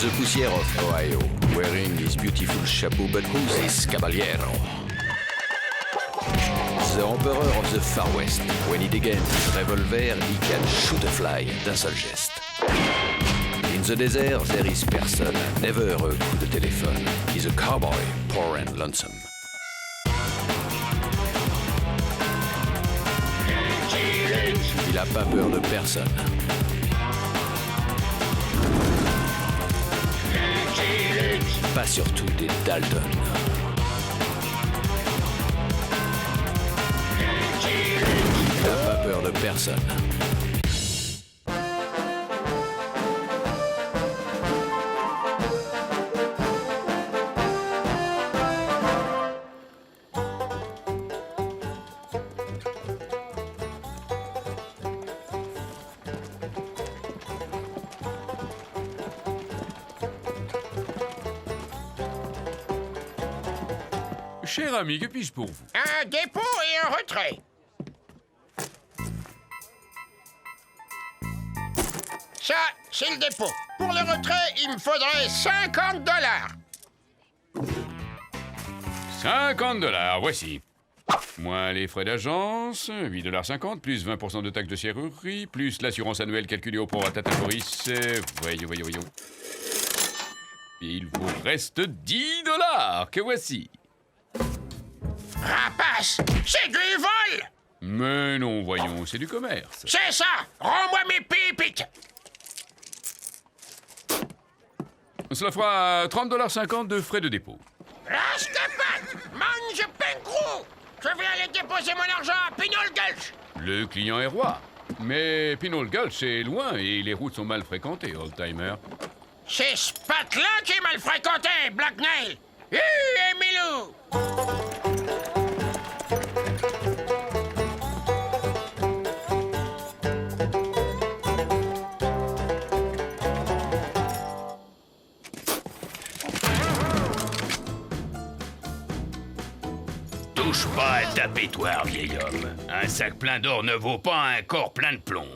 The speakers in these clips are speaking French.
the poussière of Ohio, wearing his beautiful chapeau, but who's this caballero? The emperor of the Far West. When he degains his revolver, he can shoot a fly d'un seul geste. In the desert, there is person, never a coup de téléphone. He's a cowboy, poor and lonesome. Il a pas peur de personne. Pas surtout des Dalton. Il a pas peur de personne. Cher ami, que puis-je pour vous? Un dépôt et un retrait. Ça, c'est le dépôt. Pour le retrait, il me faudrait $50. 50 $, voici. Moins les frais d'agence, $8,50, plus 20% de taxes de serrurerie, plus l'assurance annuelle calculée au prorata temporis. Voyons. Il vous reste $10, que voici. Rapace, c'est du vol. Mais non, voyons, c'est du commerce. C'est ça. Rends-moi mes pépites. Cela fera $30,50 de frais de dépôt. Reste patte, mange Pencrou. Je vais aller déposer mon argent à Pinole Gulch. Le client est roi. Mais Pinole Gulch est loin et les routes sont mal fréquentées, old-timer. C'est ce patte-là qui est mal fréquenté, Black Nail. Emilou. Touche pas à ta pétoire, vieil homme. Un sac plein d'or ne vaut pas un corps plein de plomb.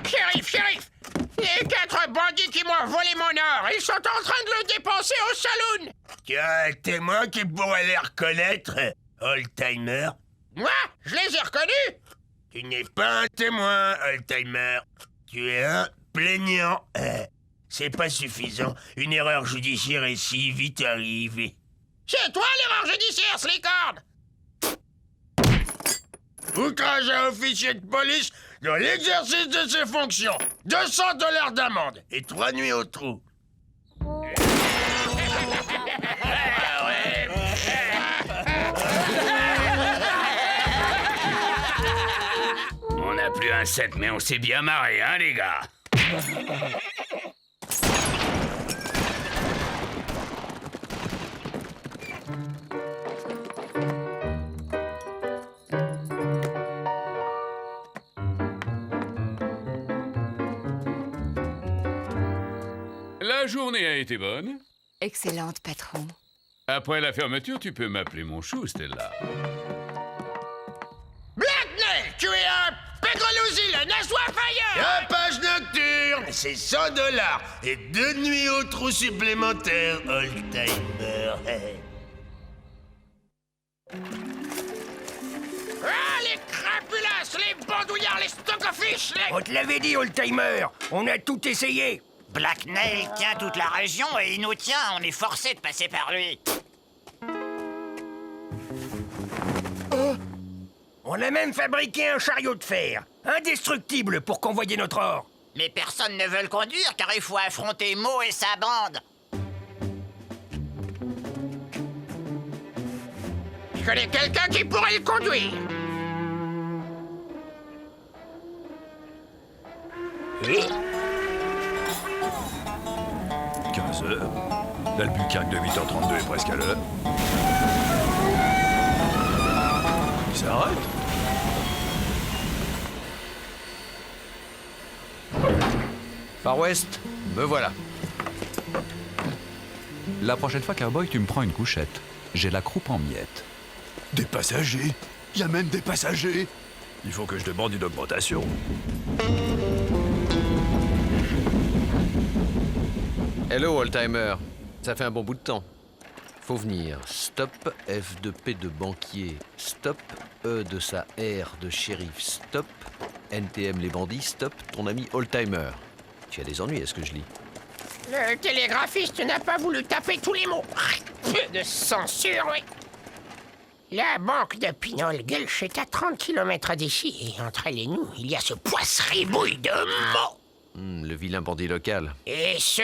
Shérif, il y a 4 bandits qui m'ont volé mon or. Ils sont en train de le dépenser au saloon. Tu as un témoin qui pourrait les reconnaître, old-timer? Moi, je les ai reconnus. Tu n'es pas un témoin, old-timer. Tu es un plaignant. C'est pas suffisant. Une erreur judiciaire est si vite arrivée. C'est toi l'erreur judiciaire, Slicorn. Outrage à officier de police dans l'exercice de ses fonctions. $200 d'amende et 3 nuits au trou. On n'a plus un set, mais on s'est bien marré, hein, les gars? La journée a été bonne. Excellente, patron. Après la fermeture, tu peux m'appeler mon chou, Stella. Black Nail, tu es un pégrolousil, un assoif ailleurs. La page nocturne, c'est $100 et 2 nuits au trou supplémentaires, old-timer. Ah, les crapulas, les bandouillards, les stockofish, les... On te l'avait dit, old-timer. On a tout essayé. Black Nail tient toute la région et il nous tient. On est forcé de passer par lui. On a même fabriqué un chariot de fer, indestructible pour convoyer notre or. Mais personne ne veut le conduire car il faut affronter Mo et sa bande. Je connais quelqu'un qui pourrait le conduire. L'Albuquerque de 8h32 est presque à l'heure. Il s'arrête. Far West, me voilà. La prochaine fois, Cowboy, tu me prends une couchette. J'ai la croupe en miettes. Des passagers? Y a même des passagers? Il faut que je demande une augmentation. Hello, oldtimer. Ça fait un bon bout de temps. Faut venir. Stop, F de P de banquier. Stop, E de sa R de shérif. Stop, NTM les bandits. Stop, ton ami oldtimer. Tu as des ennuis, est-ce que je lis? Le télégraphiste n'a pas voulu taper tous les mots. Peu de censure, oui. La banque de Pinol-Gulch est à 30 km d'ici, et entre elle et nous, il y a ce poisse-ribouille de mots. Le vilain bandit local. Et ce...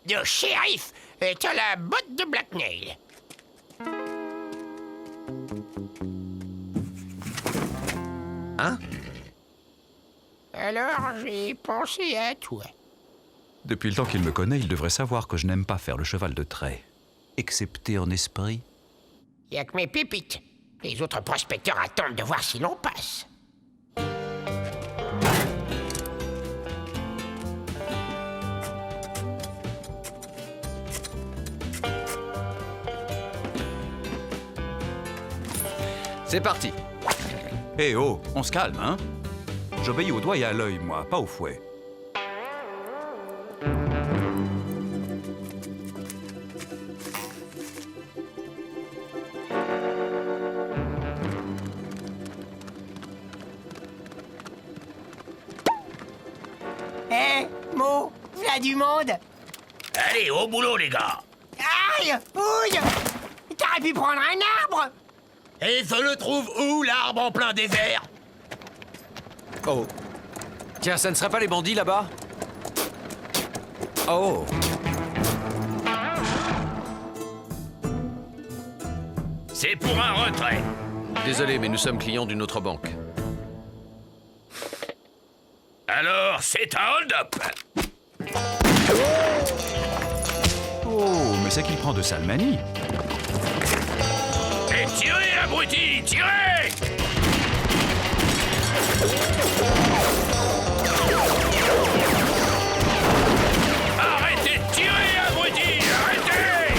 de shérif est à la botte de blackmail. Hein? Alors, j'ai pensé à toi. Depuis le temps qu'il me connaît, il devrait savoir que je n'aime pas faire le cheval de trait. Excepté en esprit. Y a que mes pépites. Les autres prospecteurs attendent de voir si l'on passe. C'est parti. Eh oh, on se calme, hein? J'obéis au doigt et à l'œil, moi, pas au fouet. Mo, v'là du monde. Allez, au boulot, les gars. Aïe, ouille. T'aurais pu prendre un arbre. Et se le trouve où, l'arbre en plein désert? Oh. Tiens, ça ne serait pas les bandits là-bas? Oh. C'est pour un retrait. Désolé, mais nous sommes clients d'une autre banque. Alors, c'est un hold-up. Oh, mais c'est qu'il prend de sales manies. Et tirez, abruti, tirez! Arrêtez de tirer, abruti, arrêtez!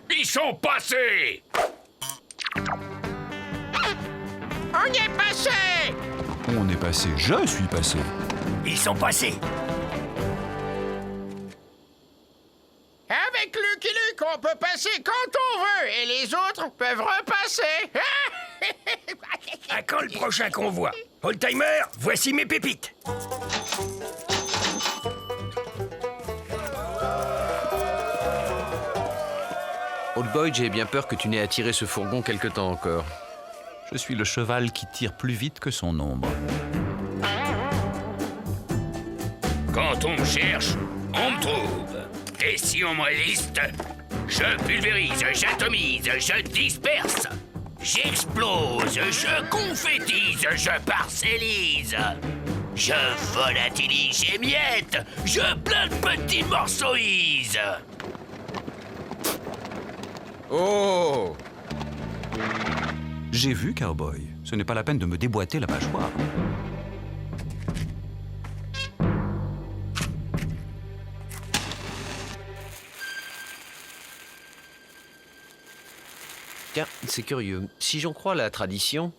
Ils sont passés! On y est passé! On est passé, je suis passé. Ils sont passés. Avec Lucky Luke, on peut passer quand on veut, et les autres peuvent repasser. À quand le prochain convoi? Oldtimer, voici mes pépites. Old Boy, j'ai bien peur que tu n'aies à tirer ce fourgon quelque temps encore. Je suis le cheval qui tire plus vite que son ombre. Quand on me cherche, on me trouve. Et si on me liste, je pulvérise, j'atomise, je disperse. J'explose, je confétise, je parcellise. Je volatilise, j'émiette, je plein de petits morceauise. Oh! J'ai vu, Cowboy. Ce n'est pas la peine de me déboîter la mâchoire. Tiens, c'est curieux. Si j'en crois la tradition...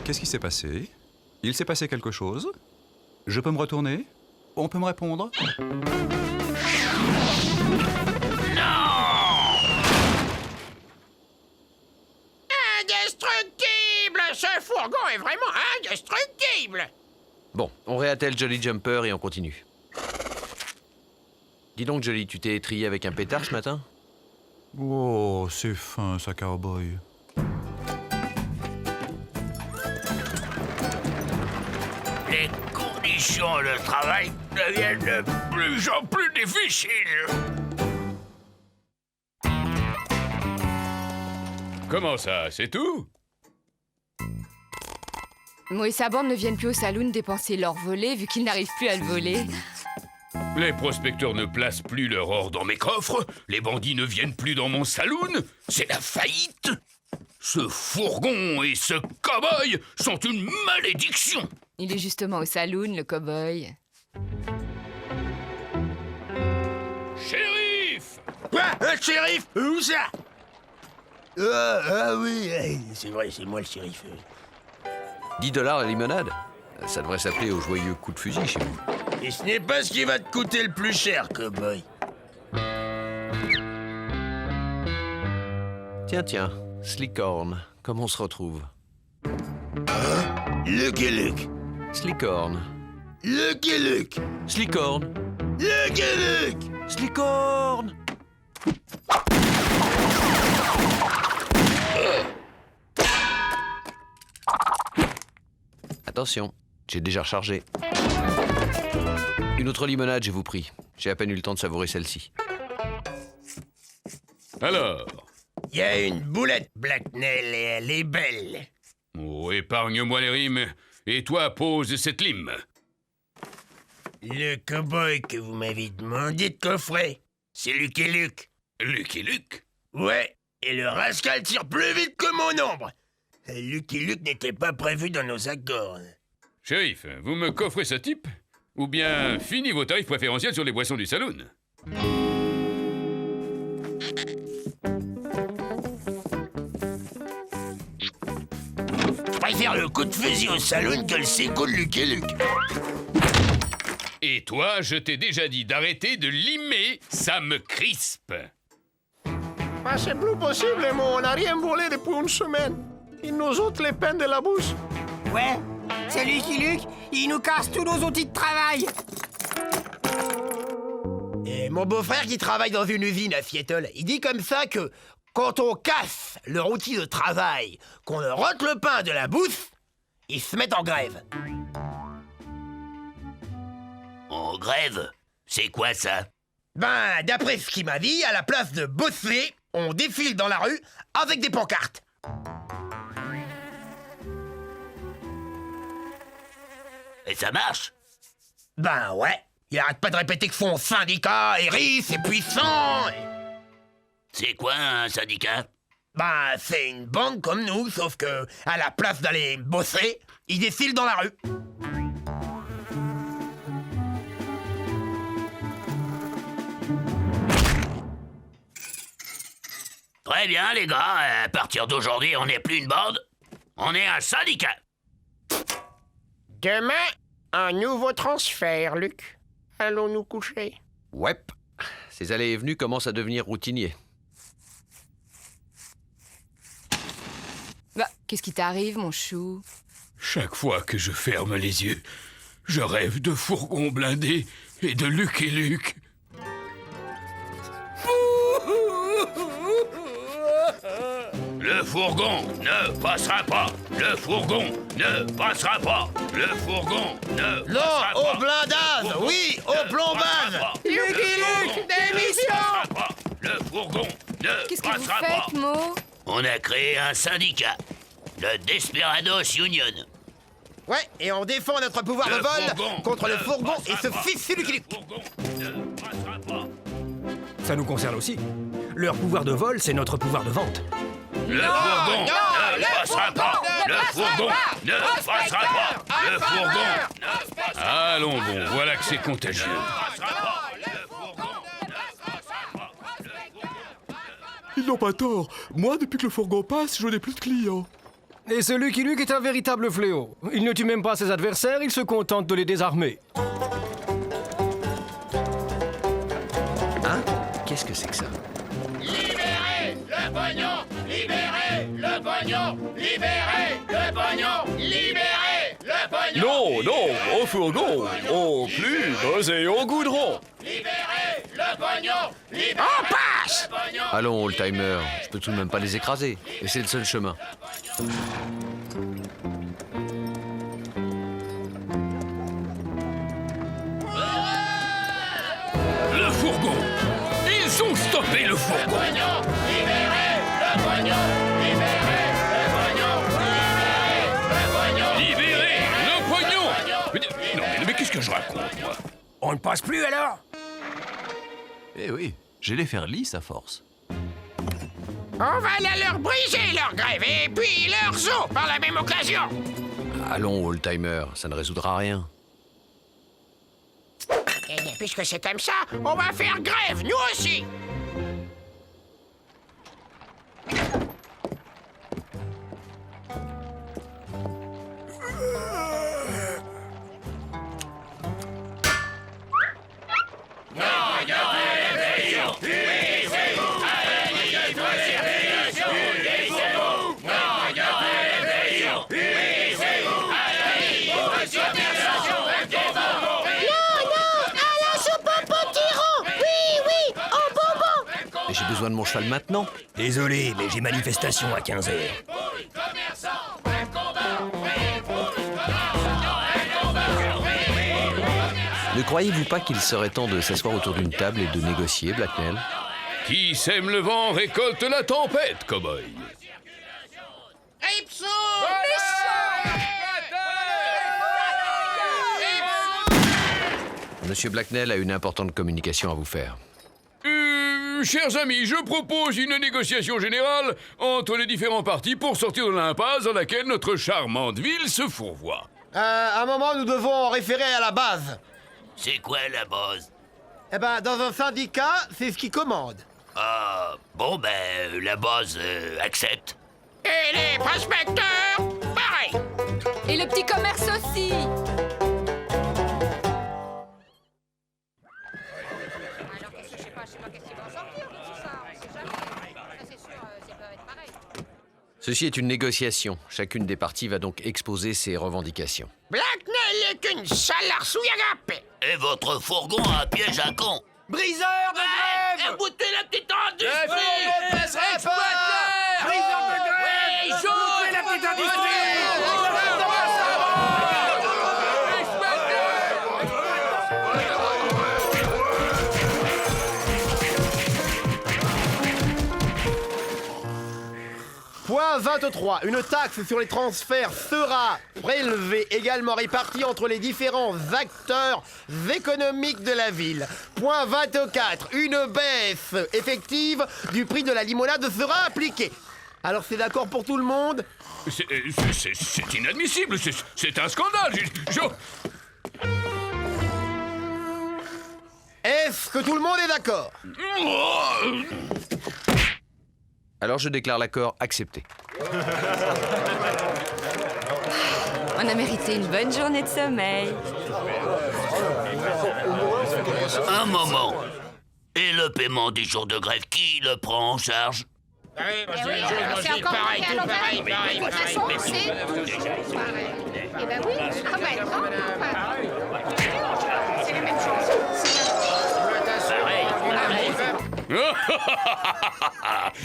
Qu'est-ce qui s'est passé? Il s'est passé quelque chose? Je peux me retourner? On peut me répondre? Indestructible! Ce fourgon est vraiment indestructible! Bon, on réattelle Jolly Jumper et on continue. Dis donc, Jolly, tu t'es étrillé avec un pétard ce matin? Oh, c'est fin, ça, Cowboy. Les conditions de travail deviennent de plus en plus difficiles. Comment ça, c'est tout? Mo et sa bande ne viennent plus au saloon dépenser leur volet vu qu'ils n'arrivent plus à le voler. Les prospecteurs ne placent plus leur or dans mes coffres, les bandits ne viennent plus dans mon saloon, c'est la faillite. Ce fourgon et ce cow-boy sont une malédiction. Il est justement au saloon, le cow-boy. Shérif! Quoi? Un shérif? Où ça? Ah oui, c'est vrai, c'est moi le shérif. 10 $ la limonade? Ça devrait s'appeler au joyeux coup de fusil chez vous. Et ce n'est pas ce qui va te coûter le plus cher, cowboy. Tiens, Slickhorn, comment on se retrouve? Luke et Luke. Slickhorn. Luke et Luke. Slickhorn. Luke et Luke. Slickhorn. Attention, j'ai déjà rechargé. Une autre limonade, je vous prie. J'ai à peine eu le temps de savourer celle-ci. Alors? Il y a une boulette, Blacknell, et elle est belle. Oh, épargne-moi les rimes. Et toi, pose cette lime. Le cow-boy que vous m'avez demandé de coffrer, c'est Luke et Luke. Luke et Luke? Ouais, et le rascal tire plus vite que mon ombre. Luke et Luke n'étaient pas prévus dans nos accords. Shérif, vous me coffrez ce type? Ou bien fini vos tarifs préférentiels sur les boissons du saloon? Je préfère le coup de fusil au saloon que le séco de Luke et Luke. Et toi, je t'ai déjà dit d'arrêter de limer, ça me crispe. Ah, c'est plus possible, mon. On n'a rien volé depuis une semaine. Il nous ôte les peines de la bouche. Ouais, c'est Lucky Luke, il nous casse tous nos outils de travail. Et mon beau-frère qui travaille dans une usine à Seattle, il dit comme ça que quand on casse leur outil de travail, qu'on leur ôte le pain de la bouche, ils se mettent en grève. En grève? C'est quoi ça? Ben, d'après ce qu'il m'a dit, à la place de bosser, on défile dans la rue avec des pancartes. Et ça marche? Ben ouais, il arrête pas de répéter que son syndicat est riche et puissant. C'est quoi un syndicat? Ben, c'est une banque comme nous, sauf que, à la place d'aller bosser, ils défilent dans la rue. Très bien, les gars. À partir d'aujourd'hui, on n'est plus une bande. On est un syndicat. Demain, un nouveau transfert, Luc. Allons nous coucher. Ouais. Ces allées et venues commencent à devenir routiniers. Bah, qu'est-ce qui t'arrive, mon chou? Chaque fois que je ferme les yeux, je rêve de fourgons blindés et de Luke et Luke. Le fourgon ne passera pas. Le fourgon ne passera pas. Le fourgon ne Non, passera au pas. blindage. Oui, au plombage. Luke et Luke, démission. Le fourgon ne Qu'est-ce que vous passera pas. faites, Mo? On a créé un syndicat, le Desperados Union. Ouais, et on défend notre pouvoir de vol contre le fourgon et ce fils de Lucky Luke. Ça nous concerne aussi. Leur pouvoir de vol, c'est notre pouvoir de vente. Le fourgon ne passera pas. Le fourgon ne passera pas. Le fourgon ne passera pas. Allons bon, voilà que c'est contagieux. Ils n'ont pas tort. Moi, depuis que le fourgon passe, je n'ai plus de clients. Et ce Lucky Luke est un véritable fléau. Il ne tue même pas ses adversaires, il se contente de les désarmer. Hein? Qu'est-ce que c'est que ça? Libérez le pognon! Libérez le pognon! Libérez le pognon! Libérez le pognon! Non, non, au fourgon. Au plus, et au goudron. Libérez le pognon! Libérez On passe. le pognon! Allons, old-timer, je peux tout de même pas les écraser. Et c'est le seul chemin. Le fourgon! Ils ont stoppé le fourgon! Libérez le pognon! Libérez le pognon! Libérez le pognon! Non, mais qu'est-ce que je raconte, moi? On ne passe plus alors? Eh oui, j'ai les faire lisses à force. On va aller leur briser leur grève et puis leurs os par la même occasion. Allons, old-timer, ça ne résoudra rien. Et puisque c'est comme ça, on va faire grève, nous aussi. Et j'ai besoin de mon cheval maintenant. Désolé, mais j'ai manifestation à 15h. Ne croyez-vous pas qu'il serait temps de s'asseoir autour d'une table et de négocier, Blacknell? Qui sème le vent récolte la tempête, cowboy. Monsieur Blacknell a une importante communication à vous faire. Chers amis, je propose une négociation générale entre les différents partis pour sortir de l'impasse dans laquelle notre charmante ville se fourvoie. À un moment, nous devons en référer à la base. C'est quoi la base? Eh ben, dans un syndicat, c'est ce qui commande. Ah, bon la base accepte. Et les prospecteurs, pareil. Et le petit commerce aussi. Ceci est une négociation. Chacune des parties va donc exposer ses revendications. Blacknell est une sale arsouille agapée. Et votre fourgon a un piège à con. Briseur de grève! Écoutez la petite industrie! Briseur de grève! Écoutez la petite industrie! Point 23. Une taxe sur les transferts sera prélevée, également répartie entre les différents acteurs économiques de la ville. Point 24. Une baisse effective du prix de la limonade sera appliquée. Alors c'est d'accord pour tout le monde? C'est inadmissible, c'est un scandale. Est-ce que tout le monde est d'accord? Alors je déclare l'accord accepté. On a mérité une bonne journée de sommeil. Un moment. Et le paiement des jours de grève, qui le prend en charge? C'est encore pareil, tout pareil. De toute façon, c'est... Eh ben oui, ah ben non, c'est la même chose.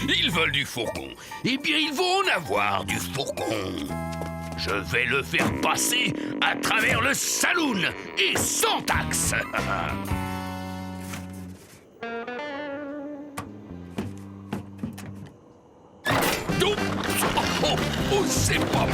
Ils veulent du fourgon. Eh bien, ils vont en avoir du fourgon. Je vais le faire passer à travers le saloon et sans taxe. Oh, c'est pas bon.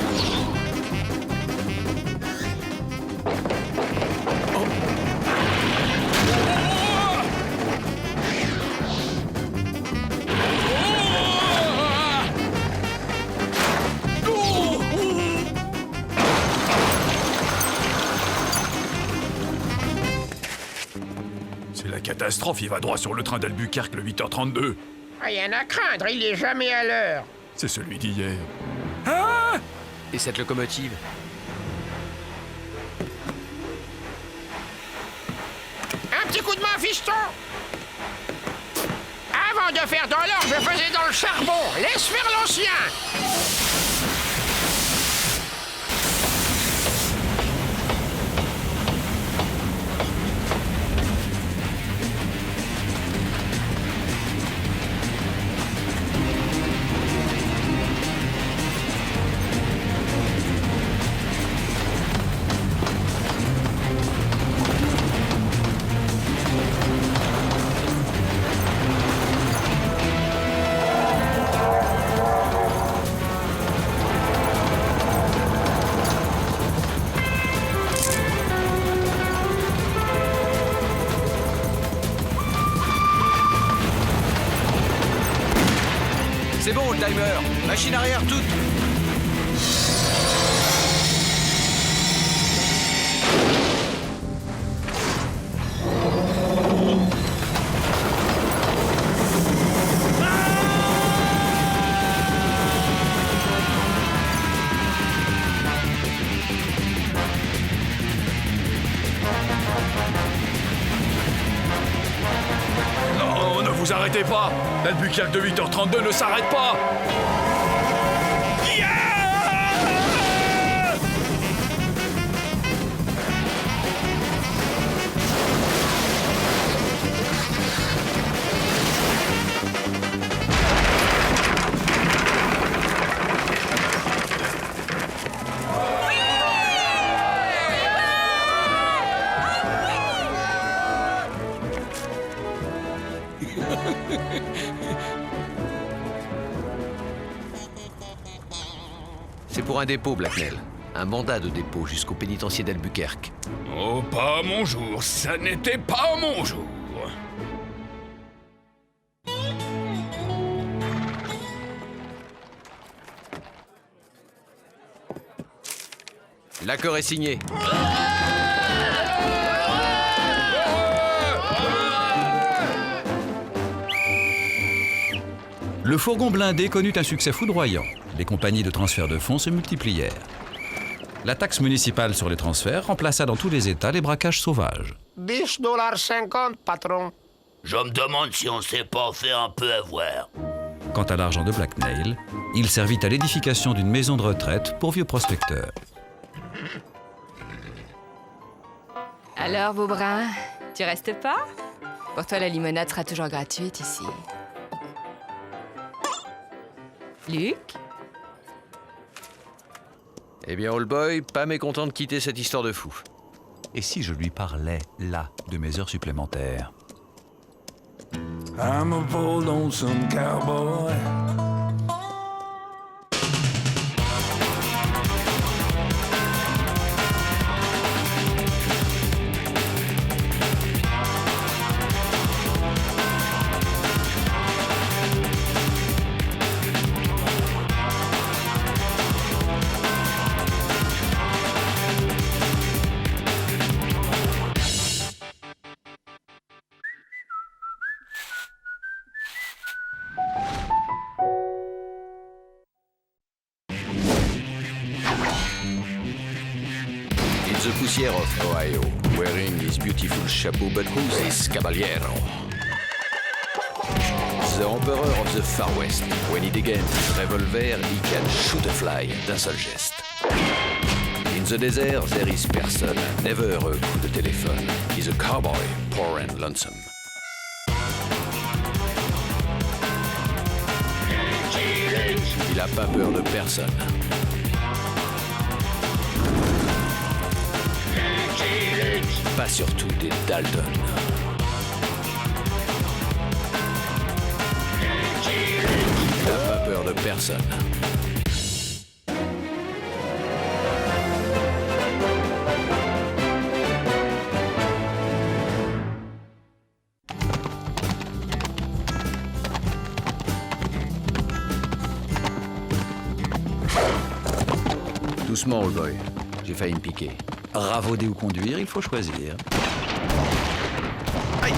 C'est la catastrophe, il va droit sur le train d'Albuquerque le 8h32. Rien à craindre, il est jamais à l'heure. C'est celui d'hier. Et cette locomotive? Un petit coup de main, fiston. Avant de faire dans l'or, je faisais dans le charbon. Laisse faire l'ancien. driver. Machine arrière toute. Non, ne vous arrêtez pas. L'Albuquerque de 8h32 ne s'arrête pas. C'est pour un dépôt, Blacknell. Un mandat de dépôt jusqu'au pénitencier d'Albuquerque. Oh, pas mon jour. Ça n'était pas mon jour. L'accord est signé. Le fourgon blindé connut un succès foudroyant. Les compagnies de transfert de fonds se multiplièrent. La taxe municipale sur les transferts remplaça dans tous les États les braquages sauvages. $10,50, patron. Je me demande si on s'est pas fait un peu avoir. Quant à l'argent de Blacknell, il servit à l'édification d'une maison de retraite pour vieux prospecteurs. Alors, Beaubrun, tu restes pas? Pour toi, la limonade sera toujours gratuite ici. Luc? Eh bien, Old Boy, pas mécontent de quitter cette histoire de fou. Et si je lui parlais, là, de mes heures supplémentaires? I'm a bold lonesome cowboy. The poussière of Ohio, wearing his beautiful chapeau, but who's this caballero? The emperor of the Far West. When he degains his revolver, he can shoot a fly d'un seul geste. In the desert, there is person, never a coup de téléphone. He's a cowboy, poor and lonesome. Il a pas peur de personne. Pas surtout des Dalton. Il n'a pas peur de personne. Doucement, old boy. J'ai failli me piquer. Ravauder ou conduire, il faut choisir. Aïe!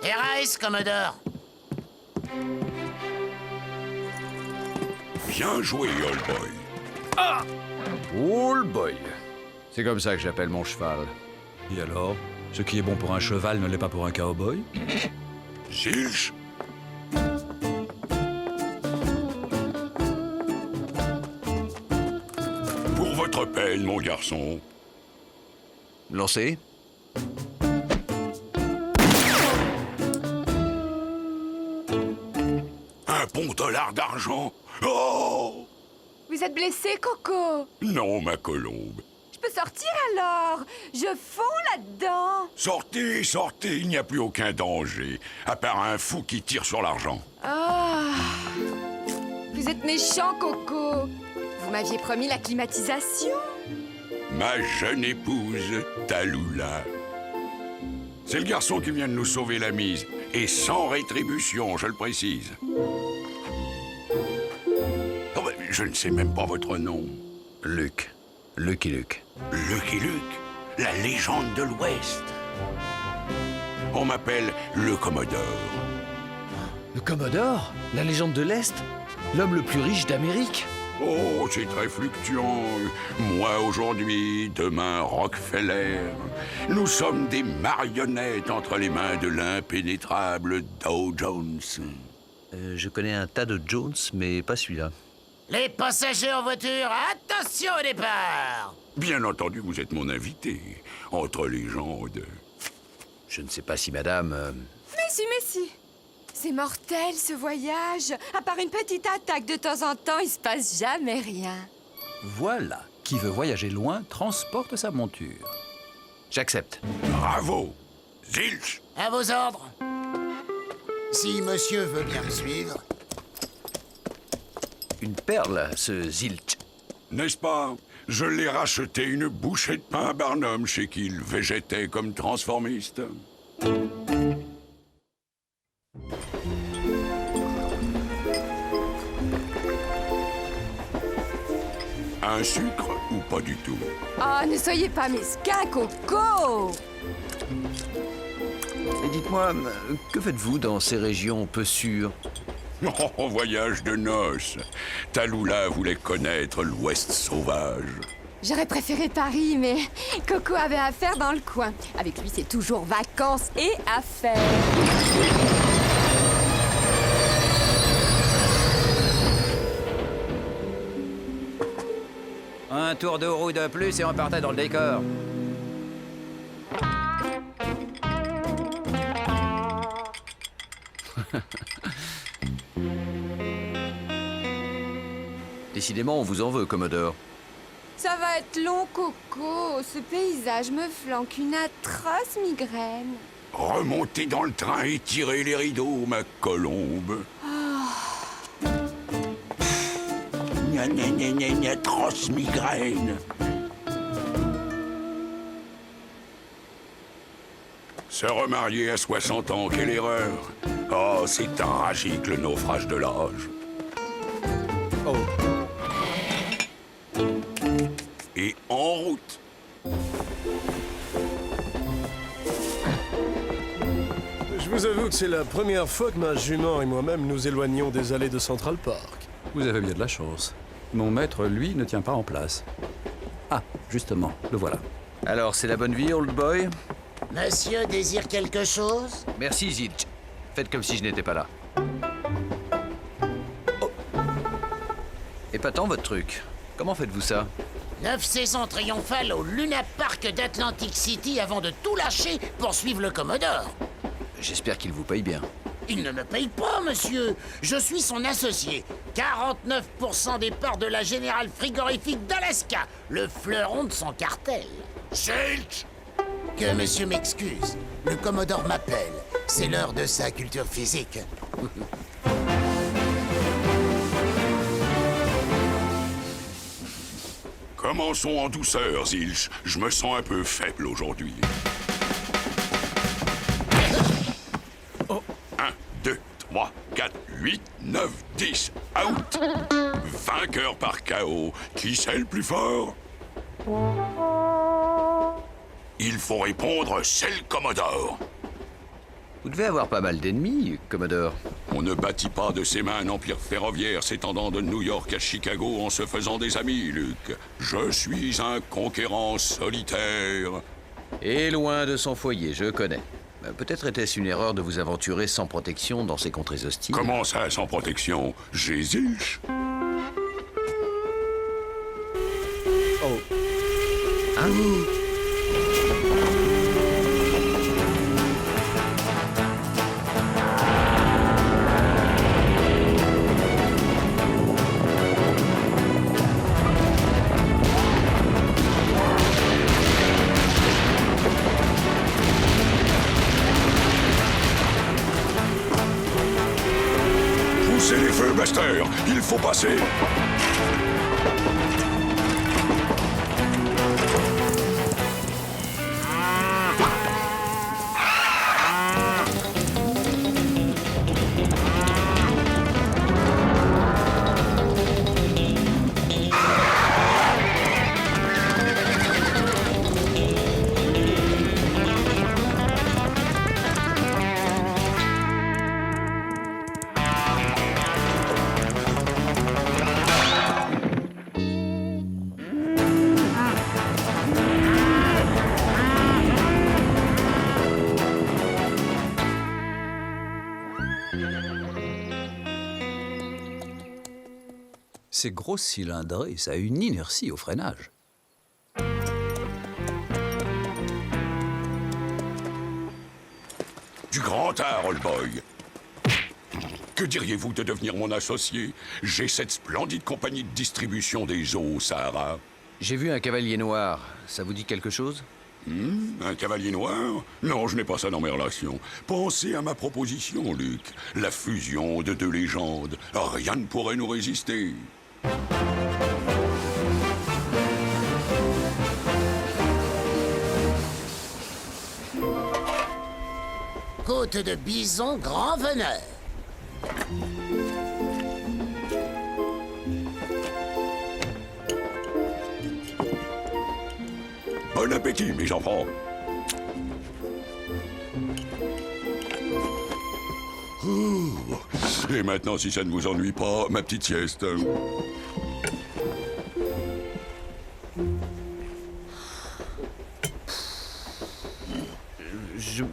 Terrace, Commodore. Bien joué, old boy. Old boy. C'est comme ça que j'appelle mon cheval. Et alors? Ce qui est bon pour un cheval ne l'est pas pour un cowboy? Zilch. Pour votre peine, mon garçon. Lancé. $1 d'argent. Oh! Vous êtes blessé, Coco? Non, ma colombe. Je peux sortir alors? Je fonds là-dedans. Sortez, sortez, il n'y a plus aucun danger, à part un fou qui tire sur l'argent. Ah. Vous êtes méchant, Coco. Vous m'aviez promis la climatisation. Ma jeune épouse, Tallulah. C'est le garçon qui vient de nous sauver la mise, et sans rétribution, je le précise. Oh, ben, je ne sais même pas votre nom. Luke. Lucky Luke. Lucky Luke, la légende de l'Ouest. On m'appelle le Commodore. Le Commodore? La légende de l'Est? L'homme le plus riche d'Amérique? Oh, c'est très fluctuant. Moi aujourd'hui, demain Rockefeller. Nous sommes des marionnettes entre les mains de l'impénétrable Dow Jones. Je connais un tas de Jones, mais pas celui-là. Les passagers en voiture, attention au départ! Bien entendu, vous êtes mon invité. Entre légendes. Je ne sais pas si madame... Mais si. C'est mortel, ce voyage. À part une petite attaque de temps en temps, il se passe jamais rien. Voilà. Qui veut voyager loin transporte sa monture. J'accepte. Bravo, Zilch. À vos ordres. Si monsieur veut bien me suivre. Une perle, ce Zilch. N'est-ce pas? Je l'ai racheté une bouchée de pain à Barnum chez qui il végétait comme transformiste. Un sucre ou pas du tout? Oh, ne soyez pas mesquin, Coco. Et dites-moi, que faites-vous dans ces régions peu sûres? Oh, voyage de noces. Tallulah voulait connaître l'Ouest sauvage. J'aurais préféré Paris, mais Coco avait affaire dans le coin. Avec lui, c'est toujours vacances et affaires. Un tour de roue de plus et on partait dans le décor. Décidément, on vous en veut, Commodore. Ça va être long, Coco. Ce paysage me flanque une atroce migraine. Remontez dans le train et tirez les rideaux, ma colombe. Gna gna gna gna gna, atroce migraine. Se remarier à 60 ans, quelle erreur. Oh, c'est tragique, le naufrage de l'âge. Oh. Et en route. Je vous avoue que c'est la première fois que ma jument et moi-même nous éloignons des allées de Central Park. Vous avez bien de la chance. Mon maître, lui, ne tient pas en place. Ah, justement, le voilà. Alors, c'est la bonne vie, old boy? Monsieur désire quelque chose? Merci, Zilch. Faites comme si je n'étais pas là. Oh. Épatant, votre truc. Comment faites-vous ça? 9 saisons triomphales au Luna Park d'Atlantic City avant de tout lâcher pour suivre le Commodore. J'espère qu'il vous paye bien. Il ne me paye pas, monsieur. Je suis son associé. 49% des parts de la Générale Frigorifique d'Alaska, le fleuron de son cartel. Zilch! Que monsieur m'excuse. Le Commodore m'appelle. C'est l'heure de sa culture physique. Commençons en douceur, Zilch. Je me sens un peu faible aujourd'hui. 1, 2, 3, 4, 8, 9, 10. Out! Vainqueur par KO. Qui c'est le plus fort? Il faut répondre, c'est le Commodore. Vous devez avoir pas mal d'ennemis, Commodore. On ne bâtit pas de ses mains un empire ferroviaire s'étendant de New York à Chicago en se faisant des amis, Luke. Je suis un conquérant solitaire. Et loin de son foyer, je connais. Peut-être était-ce une erreur de vous aventurer sans protection dans ces contrées hostiles. Comment ça, sans protection? J'ai Zilch. Oh. Hein? faut passer. Ces grosses cylindrées, ça a une inertie au freinage. Du grand art, old boy. Que diriez-vous de devenir mon associé? J'ai cette splendide compagnie de distribution des eaux au Sahara. J'ai vu un cavalier noir. Ça vous dit quelque chose? Un cavalier noir? Non, je n'ai pas ça dans mes relations. Pensez à ma proposition, Luc. La fusion de deux légendes. Rien ne pourrait nous résister. Côte de bison grand veneur. Bon appétit, mes enfants. Et maintenant, si ça ne vous ennuie pas, ma petite sieste.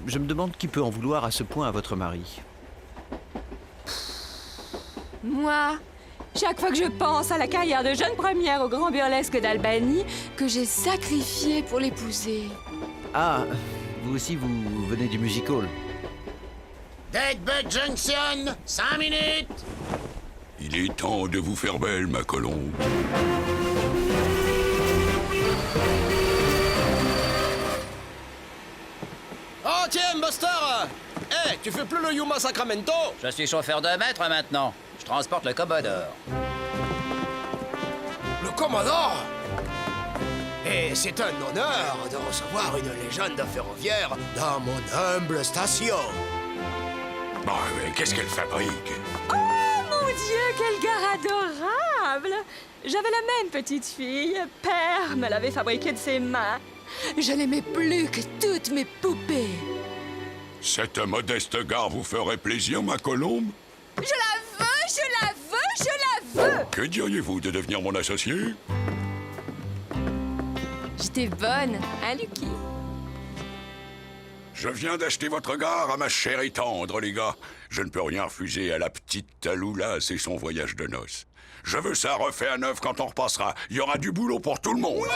Je me demande qui peut en vouloir à ce point à votre mari. Moi, chaque fois que je pense à la carrière de jeune première au Grand Burlesque d'Albanie, que j'ai sacrifiée pour l'épouser. Ah, vous aussi, vous venez du music hall. Deadbug Junction, 5 minutes. Il est temps de vous faire belle, ma colombe. Oh tiens, Buster! Eh, tu fais plus le Yuma Sacramento? Je suis chauffeur de maître maintenant. Je transporte le Commodore. Le Commodore? Et c'est un honneur de recevoir une légende ferroviaire dans mon humble station. Bah, mais qu'est-ce qu'elle fabrique? Oh mon Dieu, quelle gare adorable! J'avais la même petite fille. Père me l'avait fabriquée de ses mains. Je l'aimais plus que toutes mes poupées. Cette modeste gare vous ferait plaisir, ma colombe? Je la veux, je la veux, je la veux! Que diriez-vous de devenir mon associé? J'étais bonne, hein, Lucky? Je viens d'acheter votre gare à ma chère et tendre, les gars. Je ne peux rien refuser à la petite Tallulah et son voyage de noces. Je veux ça refait à neuf quand on repassera. Il y aura du boulot pour tout le monde.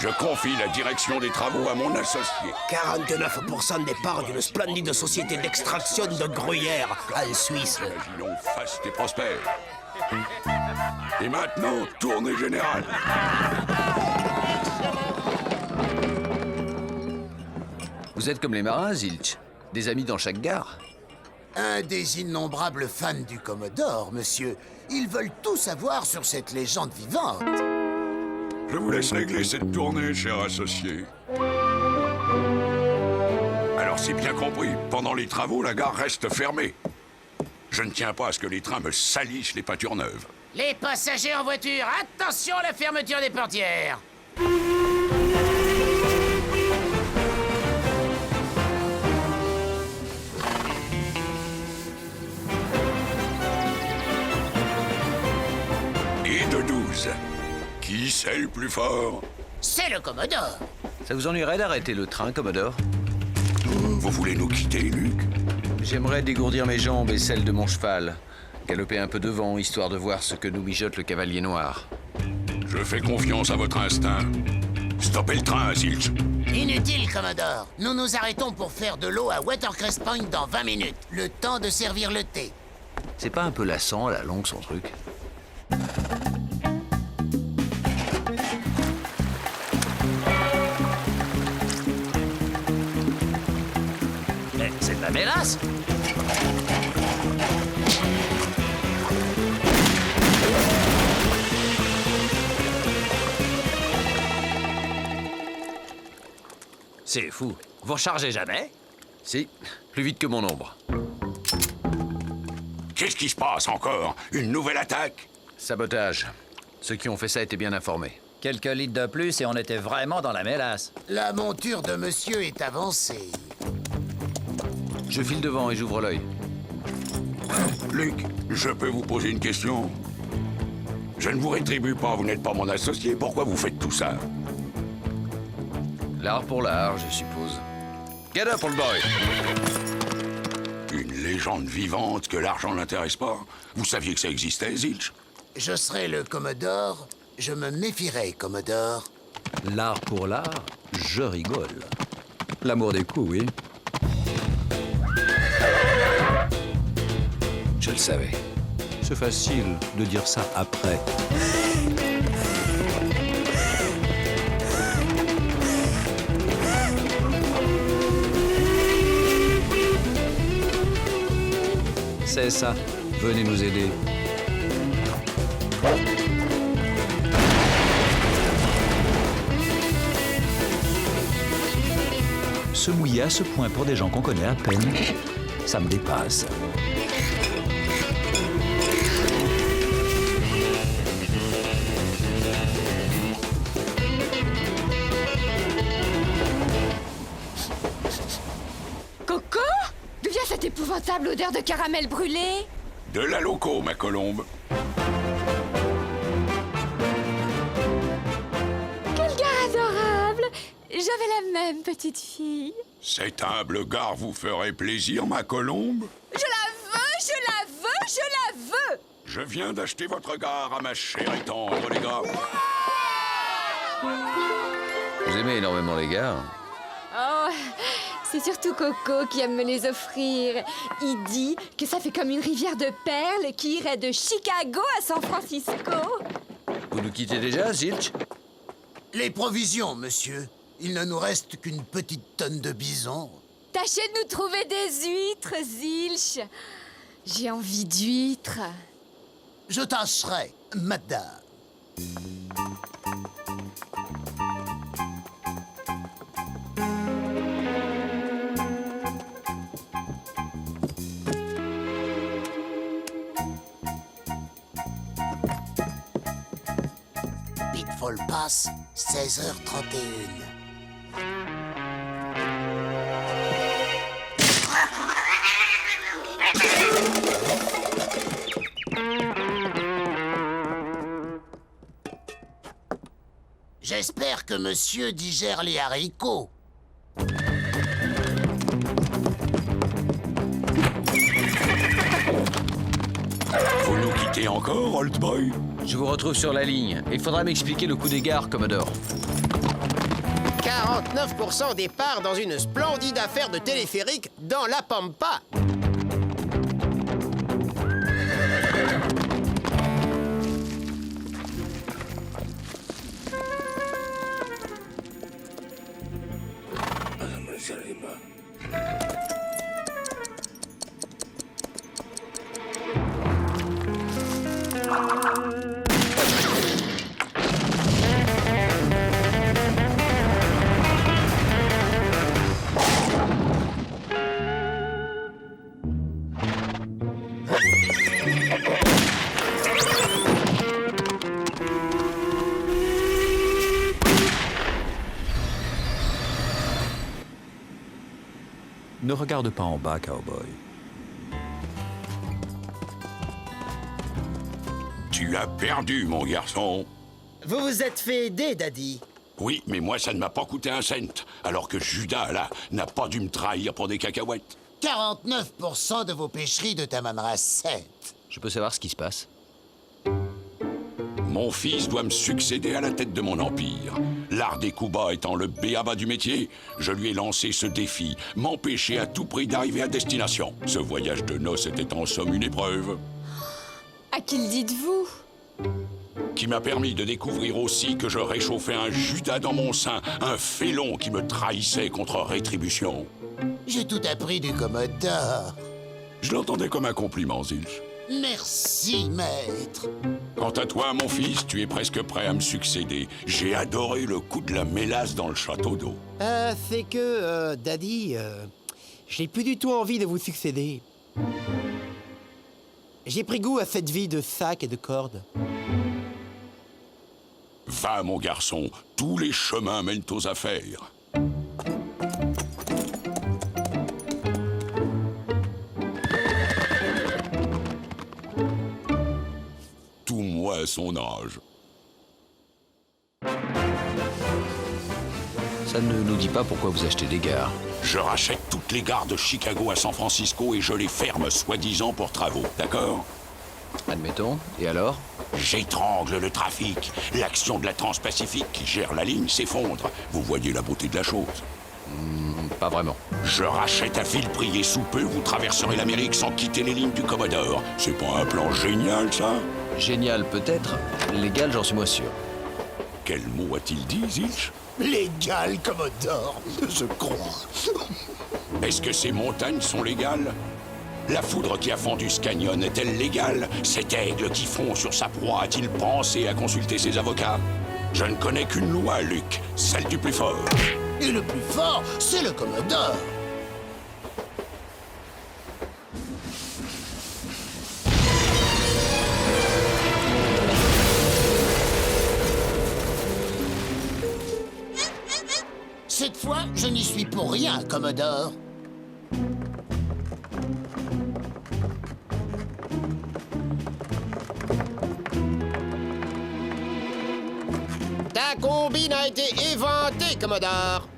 Je confie la direction des travaux à mon associé. 49% des parts d'une splendide société d'extraction de gruyère en Suisse. Imaginons faste et prospère. Et maintenant, tournée générale. Vous êtes comme les marins, Zilch. Des amis dans chaque gare. Un des innombrables fans du Commodore, monsieur. Ils veulent tout savoir sur cette légende vivante. Je vous laisse régler cette tournée, cher associé. Alors, c'est bien compris. Pendant les travaux, la gare reste fermée. Je ne tiens pas à ce que les trains me salissent les peintures neuves. Les passagers en voiture, attention à la fermeture des portières. Et de 12. Qui c'est le plus fort? C'est le Commodore. Ça vous ennuierait d'arrêter le train, Commodore? Vous voulez nous quitter, Luc? J'aimerais dégourdir mes jambes et celles de mon cheval. Galoper un peu devant, histoire de voir ce que nous mijote le cavalier noir. Je fais confiance à votre instinct. Stoppez le train, Zilch. Inutile, Commodore. Nous nous arrêtons pour faire de l'eau à Watercrest Point dans 20 minutes. Le temps de servir le thé. C'est pas un peu lassant, à la longue, son truc? C'est de la mélasse. C'est fou. Vous rechargez jamais? Si, plus vite que mon ombre. Qu'est-ce qui se passe encore? Une nouvelle attaque? Sabotage. Ceux qui ont fait ça étaient bien informés. Quelques litres de plus et on était vraiment dans la mélasse. La monture de monsieur est avancée. Je file devant et j'ouvre l'œil. Luc, je peux vous poser une question? Je ne vous rétribue pas, vous n'êtes pas mon associé. Pourquoi vous faites tout ça? L'art pour l'art, je suppose. Get up, old boy! Une légende vivante que l'argent n'intéresse pas? Vous saviez que ça existait, Zilch? Je serai le Commodore, je me méfierai, Commodore. L'art pour l'art, je rigole. L'amour des coups, oui. Je le savais. C'est facile de dire ça après. C'est ça. Venez nous aider. Se mouiller à ce point pour des gens qu'on connaît à peine, ça me dépasse. Coco? D'où vient cette épouvantable odeur de caramel brûlé? De la loco, ma colombe. Quel gars adorable! J'avais la même petite fille. Cet humble gars vous ferait plaisir, ma colombe? Je la veux, je la veux, je la veux! Je viens d'acheter votre gare à ma chère et tendre, les gars. Vous aimez énormément les gars? Oh, c'est surtout Coco qui aime me les offrir. Il dit que ça fait comme une rivière de perles qui irait de Chicago à San Francisco. Vous nous quittez déjà, Zilch? Les provisions, monsieur. Il ne nous reste qu'une petite tonne de bison. Tâchez de nous trouver des huîtres, Zilch. J'ai envie d'huîtres. Je tâcherai, madame. Pitfall Pass, 16h31. J'espère que monsieur digère les haricots. Vous nous quittez encore, old boy? Je vous retrouve sur la ligne. Il faudra m'expliquer le coup des gares, Commodore. 49% des parts dans une splendide affaire de téléphérique dans la Pampa. Ne regarde pas en bas, cowboy. Tu as perdu, mon garçon. Vous vous êtes fait aider, Daddy. Oui, mais moi, ça ne m'a pas coûté un cent. Alors que Judas, là, n'a pas dû me trahir pour des cacahuètes. 49% de vos pêcheries de Tamanrasset. 7. Je peux savoir ce qui se passe? Mon fils doit me succéder à la tête de mon empire. L'art des coups bas étant le b.a.-ba du métier, je lui ai lancé ce défi, m'empêcher à tout prix d'arriver à destination. Ce voyage de noces était en somme une épreuve. À qui le dites-vous? Qui m'a permis de découvrir aussi que je réchauffais un Judas dans mon sein, un félon qui me trahissait contre rétribution. J'ai tout appris du Commodore. Je l'entendais comme un compliment, Zilch. Merci, maître. Quant à toi, mon fils, tu es presque prêt à me succéder. J'ai adoré le coup de la mélasse dans le château d'eau. C'est que, Daddy, j'ai plus du tout envie de vous succéder. J'ai pris goût à cette vie de sac et de cordes. Va, mon garçon, tous les chemins mènent aux affaires. Tout moi à son âge. Ça ne nous dit pas pourquoi vous achetez des gares. Je rachète toutes les gares de Chicago à San Francisco et je les ferme soi-disant pour travaux, d'accord? Admettons. Et alors? J'étrangle le trafic. L'action de la Transpacifique qui gère la ligne s'effondre. Vous voyez la beauté de la chose? Pas vraiment. Je rachète à vil prix et sous peu, vous traverserez l'Amérique sans quitter les lignes du Commodore. C'est pas un plan génial, ça? Génial peut-être, légal j'en suis moins sûr. Quel mot a-t-il dit, Zilch? Légal, Commodore, je crois. Est-ce que ces montagnes sont légales? La foudre qui a fendu ce canyon est-elle légale? Cet aigle qui fond sur sa proie a-t-il pensé à consulter ses avocats? Je ne connais qu'une loi, Luc, celle du plus fort. Et le plus fort, c'est le Commodore. Cette fois, je n'y suis pour rien, Commodore. Ta combine a été éventée, Commodore.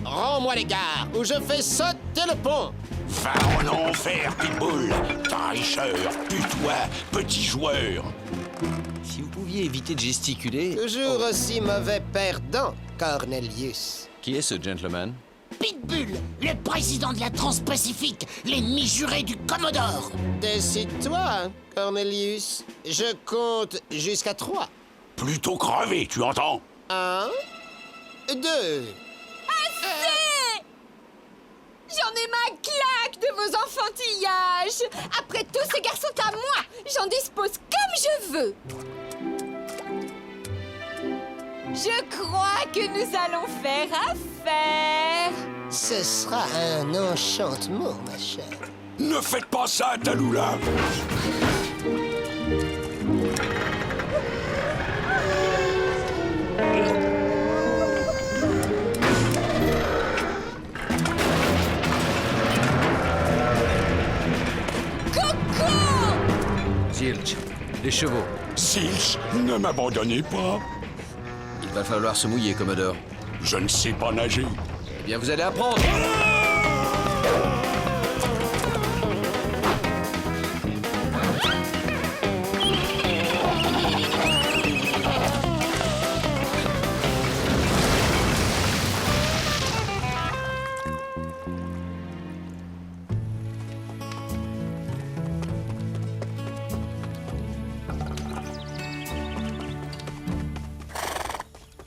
Rends-moi les gares ou je fais sauter le pont. Va en enfer, Pitbull, tricheur, putois, petit joueur. Si vous pouviez éviter de gesticuler... Toujours aussi mauvais perdant, Cornelius. Qui est ce gentleman? Pitbull, le président de la Transpacifique, l'ennemi juré du Commodore. Décide-toi, Cornelius. Je compte jusqu'à 3. Plutôt crevé, tu entends? 1, 2... Assez! J'en ai ma claque de vos enfantillages! Après tout, ces garçons à moi! J'en dispose comme je veux! Je crois que nous allons faire affaire! Ce sera un enchantement, ma chère. Ne faites pas ça, Tallulah! Zilch, les chevaux. Zilch, ne m'abandonnez pas. Il va falloir se mouiller, Commodore. Je ne sais pas nager. Eh bien, vous allez apprendre.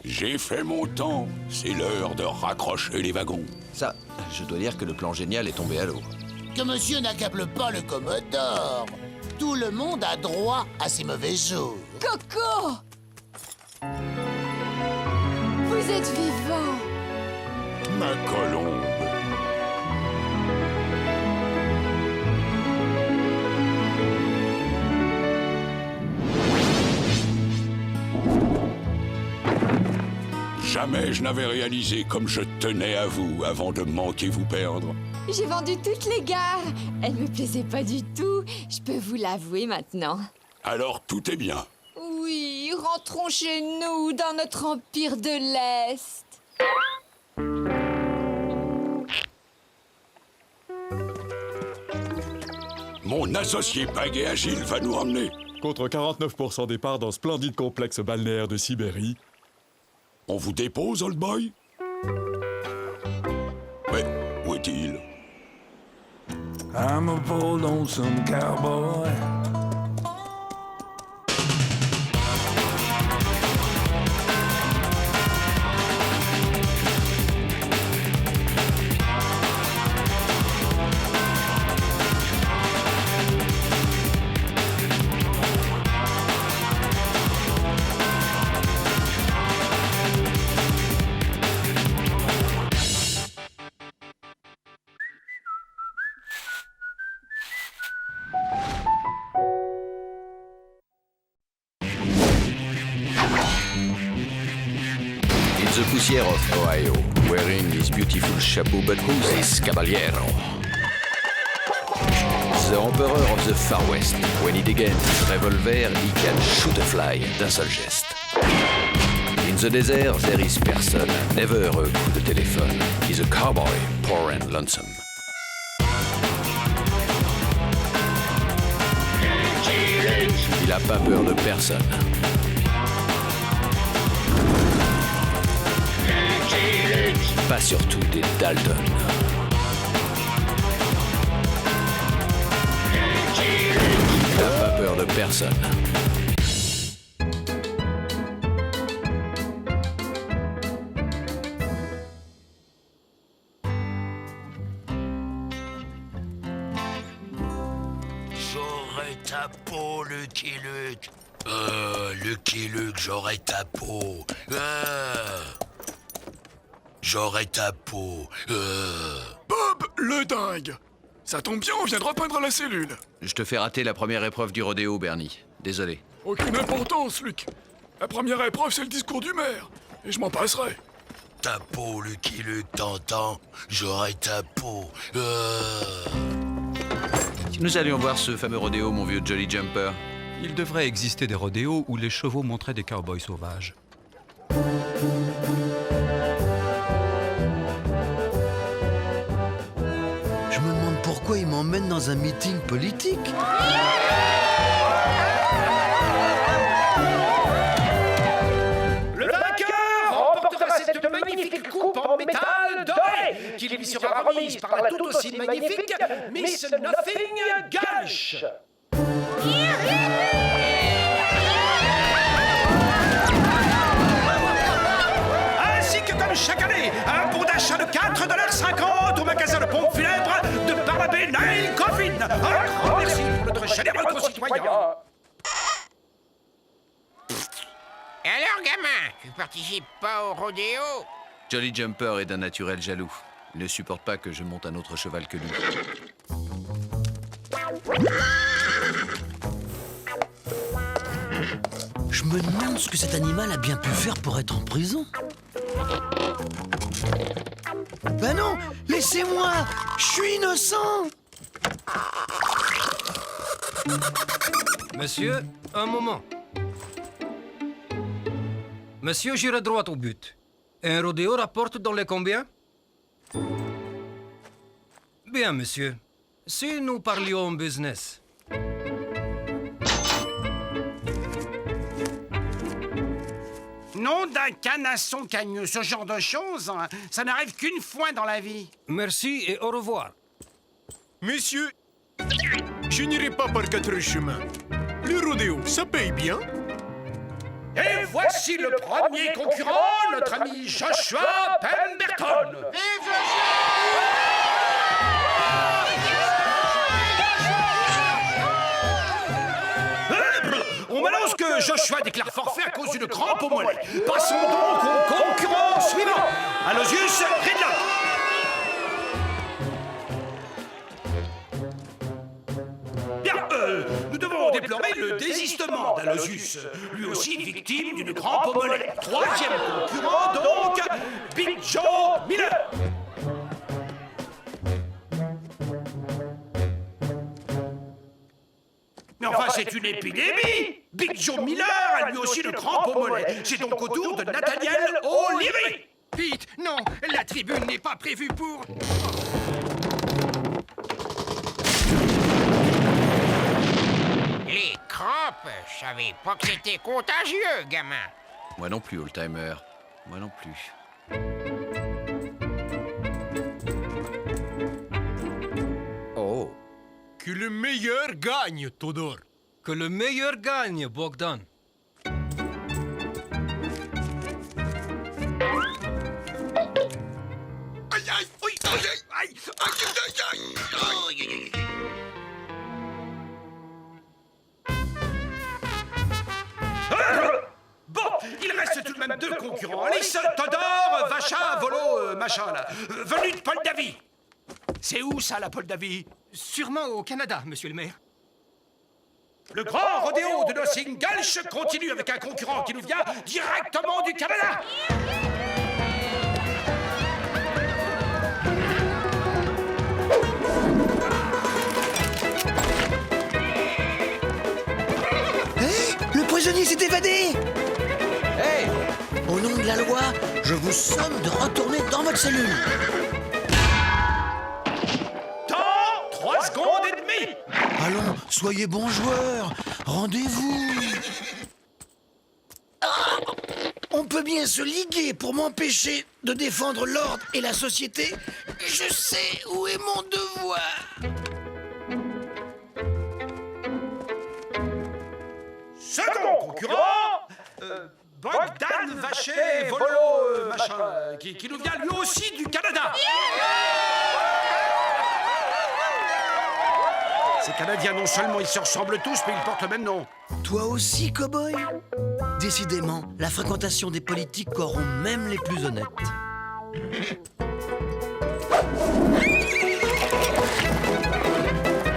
J'ai fait mon temps. C'est l'heure de raccrocher les wagons. Ça, je dois dire que le plan génial est tombé à l'eau. Que monsieur n'accable pas le Commodore. Tout le monde a droit à ses mauvais jours. Coco! Vous êtes vivant! Ma colombe. Jamais je n'avais réalisé comme je tenais à vous avant de manquer vous perdre. J'ai vendu toutes les gares. Elles me plaisaient pas du tout. Je peux vous l'avouer maintenant. Alors tout est bien. Oui, rentrons chez nous, dans notre empire de l'Est. Mon associé Pag et Agile va nous ramener. Contre 49% des parts dans splendide complexe balnéaire de Sibérie. On vous dépose, old boy? Mais où est-il? I'm a bold lonesome cowboy. poussière of Ohio, wearing his beautiful chapeau, but who's this caballero? The Emperor of the Far West. When he degains his revolver, he can shoot a fly d'un seul geste. In the desert, there is person, never a coup de téléphone. He's a cowboy, poor and lonesome. Il a pas peur de personne. Pas surtout des Dalton. Il a pas peur de personne. J'aurais ta peau, Lucky Luke. Lucky Luke, j'aurais ta peau. J'aurais ta peau. Bob, le dingue! Ça tombe bien, on vient de repeindre la cellule. Je te fais rater la première épreuve du rodéo, Bernie. Désolé. Aucune importance, Luke. La première épreuve, c'est le discours du maire. Et je m'en passerai. Ta peau, Lucky Luke, t'entends? J'aurais ta peau. Si nous allions voir ce fameux rodéo, mon vieux Jolly Jumper. Il devrait exister des rodéos où les chevaux montraient des cow-boys sauvages. Je me demande pourquoi il m'emmène dans un meeting politique. Le vainqueur remportera cette magnifique coupe en métal doré qui lui sera remise par la tout aussi magnifique Miss Nothing Gulch. Ainsi que comme chaque année, un bon d'achat de 4,50 $ au magasin de pompes funèbres de Barnabé Nail Coffin. Un grand merci pour notre généreux concitoyen. Alors, gamin, tu participes pas au rodéo? Jolly Jumper est d'un naturel jaloux. Il ne supporte pas que je monte un autre cheval que lui. Je me demande ce que cet animal a bien pu faire pour être en prison. Ben non, laissez-moi, je suis innocent. Monsieur, un moment. Monsieur j'irai droit au but. Un rodéo rapporte dans les combien? Bien, monsieur. Si nous parlions business. Nom d'un canasson cagneux, ce genre de choses, hein, ça n'arrive qu'une fois dans la vie. Merci et au revoir. Messieurs, je n'irai pas par quatre chemins. Le rodéo, ça paye bien. Et voici le premier concurrent, notre ami Joshua Pemberton. On m'annonce que Joshua déclare forfait à cause d'une crampe au mollet. Passons donc au concurrent suivant. Aloysius Redlock. Bien, nous devons déplorer le désistement d'Aloysius, lui aussi victime d'une crampe au mollet. Troisième concurrent donc, Big Joe Miller. Mais enfin, c'est une épidémie! Big Joe Miller a lui aussi une crampe au mollet. C'est donc au tour de Nathaniel O'Leary. Pete, non, la tribune n'est pas prévue pour... Les crampes, je savais pas que c'était contagieux, gamin. Moi non plus, old-timer. Moi non plus. Oh. Que le meilleur gagne, Todor. Que le meilleur gagne, Bogdan. Aïe aïe, oui, aïe aïe, aïe, aïe, aïe, Bon, il reste tout de même deux concurrents. Alice, Todor, Vacha, Volo, machin là. Venu de Moldavie. C'est où ça, la Moldavie? Sûrement au Canada, monsieur le maire. Le grand rodéo de Nothing Gulch continue avec un concurrent qui nous vient directement du Canada. prisonnier s'est évadé! Hey! Au nom de la loi, je vous somme de retourner dans votre cellule. Temps 3 secondes et demie. Allons, soyez bons joueurs. Rendez-vous. On peut bien se liguer pour m'empêcher de défendre l'ordre et la société. Je sais où est mon devoir. Second concurrent, Bogdan Vacher Volo machin, qui nous vient lui aussi du Canada. Ces Canadiens, non seulement ils se ressemblent tous, mais ils portent le même nom. Toi aussi, cow-boy? Décidément, la fréquentation des politiques corrompt même les plus honnêtes.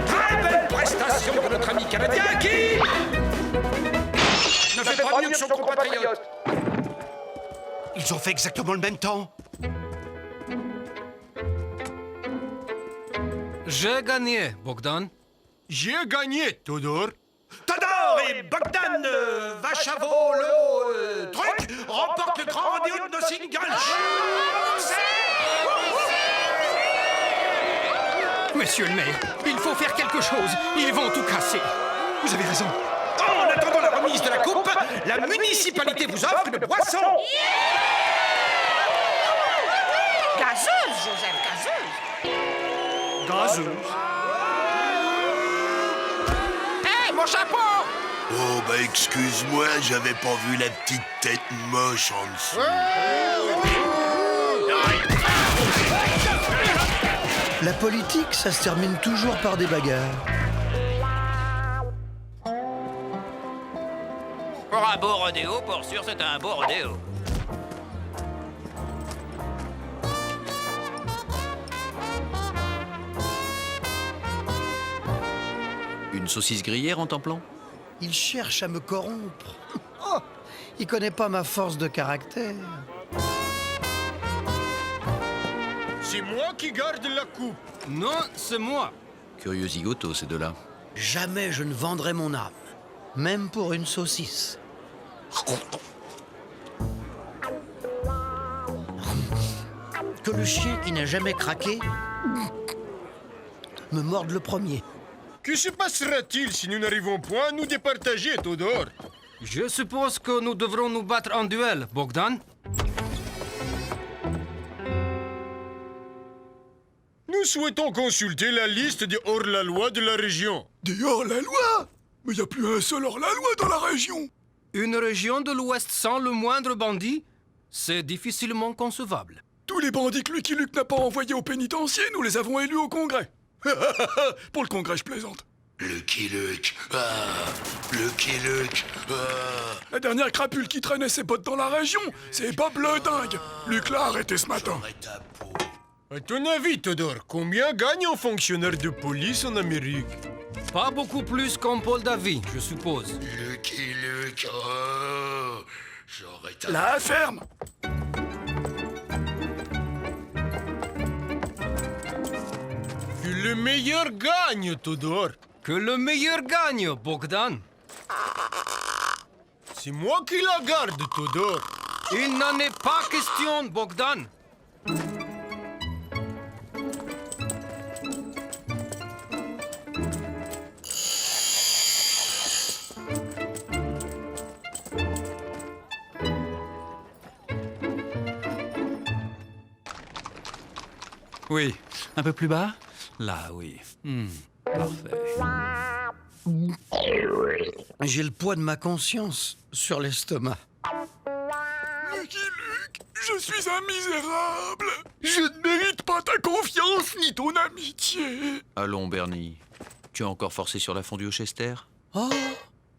Très belle prestation de notre ami canadien qui ne fait pas mieux que son compatriote. Ils ont fait exactement le même temps. J'ai gagné, Bogdan. J'ai gagné, Todor. Todor et Bogdan Vachavolo truc remportent le grand rodéo de nos singles. Monsieur le maire, il faut faire quelque chose. Ils vont tout casser. Vous avez raison. En attendant la remise de la coupe, la municipalité vous offre une boisson. Gazeuse, Joseph, gazeuse. Gazeuse. Hé, mon chapeau! Oh, bah excuse-moi, j'avais pas vu la petite tête moche en dessous. La politique, ça se termine toujours par des bagarres. Pour un beau rodéo, pour sûr, c'est un beau rodéo. Une saucisse grillée en temps-plan? Il cherche à me corrompre. Oh, il connaît pas ma force de caractère. C'est moi qui garde la coupe. Non, c'est moi. Curieux zigoto, ces deux-là. Jamais je ne vendrai mon âme, même pour une saucisse. Que le chien qui n'a jamais craqué me morde le premier. Que se passera-t-il si nous n'arrivons point à nous départager, Todor? Je suppose que nous devrons nous battre en duel, Bogdan. Nous souhaitons consulter la liste des hors-la-loi de la région. Des hors-la-loi? Mais y a plus un seul hors-la-loi dans la région. Une région de l'Ouest sans le moindre bandit, c'est difficilement concevable. Tous les bandits que Lucky Luke n'a pas envoyés au pénitencier, nous les avons élus au Congrès. Pour le Congrès, je plaisante. Lucky Luke, Lucky Luke, La dernière crapule qui traînait ses bottes dans la région, c'est Bob le dingue. Luc l'a arrêté ce matin. À ton avis, Todor, combien gagne un fonctionnaire de police en Amérique? Pas beaucoup plus qu'un Paul Davy, je suppose. Lucky Luke, j'aurais ta... La ferme. Que le meilleur gagne, Todor. Que le meilleur gagne, Bogdan. C'est moi qui la garde, Todor. Il n'en est pas question, Bogdan. Oui. Un peu plus bas? Là, oui. Parfait. J'ai le poids de ma conscience sur l'estomac. Lucky Luke, je suis un misérable. Je ne mérite pas ta confiance ni ton amitié. Allons, Bernie. Tu as encore forcé sur la fondue au Chester? Oh,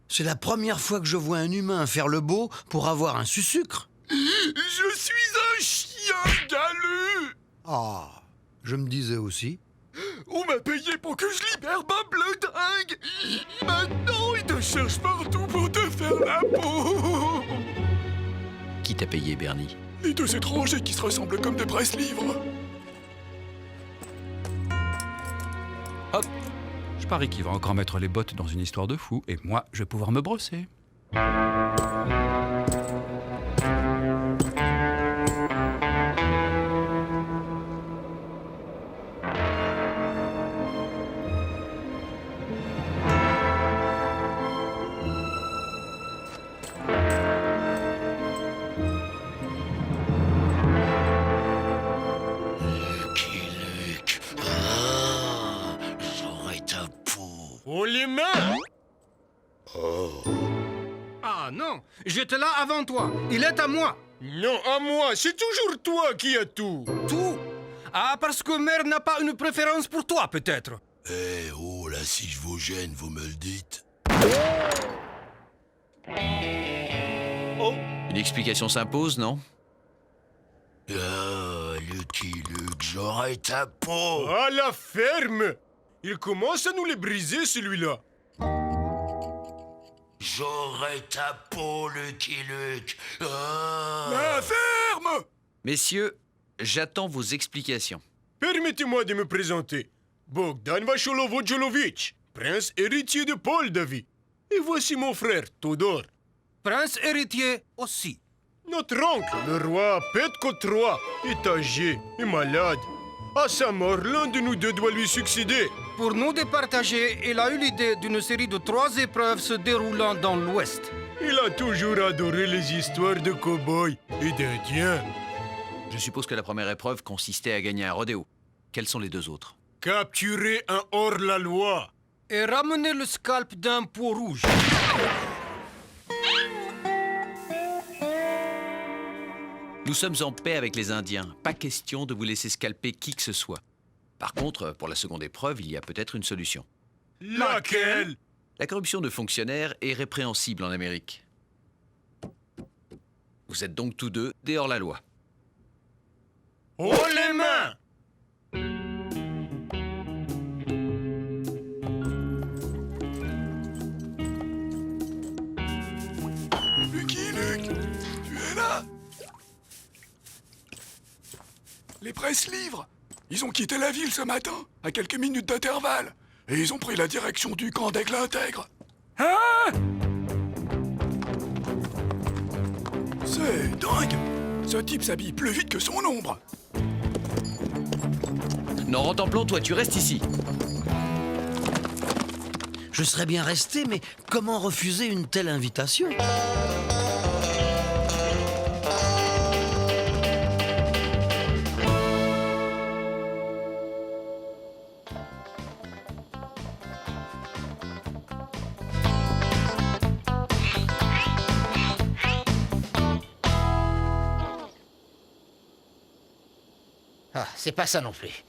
c'est la première fois que je vois un humain faire le beau pour avoir un sucre. Je suis un chien galeux. Ah, je me disais aussi. On m'a payé pour que je libère Bob le dingue. Maintenant, il te cherche partout pour te faire la peau. Qui t'a payé, Bernie? Les deux étrangers qui se ressemblent comme des presse-livres. Hop. Je parie qu'il va encore mettre les bottes dans une histoire de fou, et moi, je vais pouvoir me brosser. Oh, les mains! Ah non, j'étais là avant toi. Il est à moi. Non, à moi. C'est toujours toi qui as tout. Tout? Ah, parce que mère n'a pas une préférence pour toi, peut-être. Eh, oh, là, si je vous gêne, vous me le dites. Une explication s'impose, non? Ah, Lucky Luke, j'aurai ta peau. À la ferme! Il commence à nous les briser, celui-là. J'aurai ta peau, Lucky Luke. La ferme! Messieurs, j'attends vos explications. Permettez-moi de me présenter. Bogdan Vacholovo-Jolovic, prince héritier de Paul David. Et voici mon frère, Todor. Prince héritier aussi. Notre oncle, le roi Petko III, est âgé et malade. À sa mort, l'un de nous deux doit lui succéder. Pour nous départager, il a eu l'idée d'une série de 3 épreuves se déroulant dans l'Ouest. Il a toujours adoré les histoires de cow-boys et d'Indiens. Je suppose que la première épreuve consistait à gagner un rodéo. Quelles sont les deux autres? Capturer un hors-la-loi. Et ramener le scalp d'un peau rouge. Nous sommes en paix avec les Indiens. Pas question de vous laisser scalper qui que ce soit. Par contre, pour la seconde épreuve, il y a peut-être une solution. Laquelle? La corruption de fonctionnaires est répréhensible en Amérique. Vous êtes donc tous deux des hors-la-loi. Oh, les mains! Lucky Luke, tu es là? Les presse-livres. Ils ont quitté la ville ce matin, à quelques minutes d'intervalle. Et ils ont pris la direction du camp d'Aigle Intègre. Hein? C'est dingue. Ce type s'habille plus vite que son ombre. Non, Rantanplan, toi, tu restes ici. Je serais bien resté, mais comment refuser une telle invitation? Ah, c'est pas ça non plus.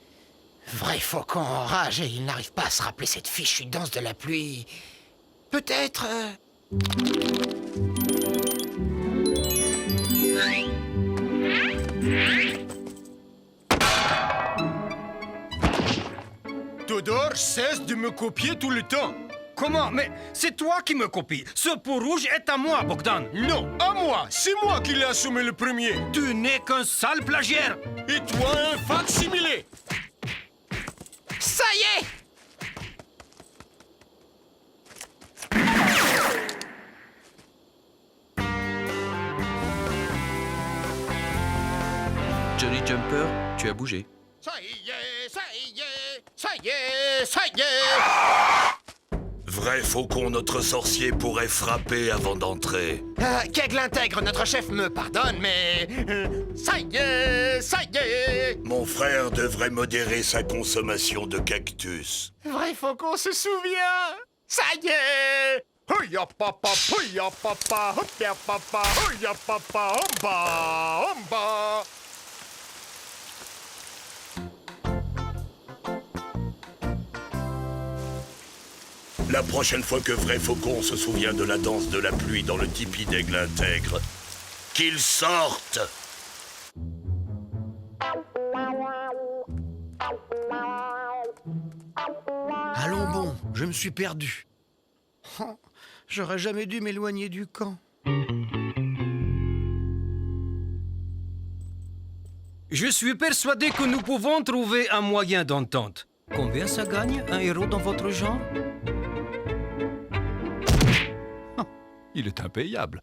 Vrai faucon en rage et il n'arrive pas à se rappeler cette fichue danse de la pluie. Peut-être... Todor cesse de me copier tout le temps. Comment? Mais c'est toi qui me copies. Ce peau rouge est à moi, Bogdan. Non, à moi. C'est moi qui l'ai assommé le premier. Tu n'es qu'un sale plagiaire. Et toi, un fac-similé. Ça y est! Johnny Jumper, tu as bougé. Ça y est, ça y est, ça y est, ça y est! Vrai faucon, notre sorcier pourrait frapper avant d'entrer. Qu'Aigle Intègre, notre chef, me pardonne, mais... ça y est, ça y est! Mon frère devrait modérer sa consommation de cactus. Vrai faucon se souvient! Ça y est! Hoya papa, hoya papa, hoya papa, hoya papa, omba, omba. La prochaine fois que Vrai Faucon se souvient de la danse de la pluie dans le tipi d'Aigle Intègre, qu'il sorte! Allons bon, je me suis perdu. Oh, j'aurais jamais dû m'éloigner du camp. Je suis persuadé que nous pouvons trouver un moyen d'entente. Combien ça gagne, un héros dans votre genre? Il est impayable.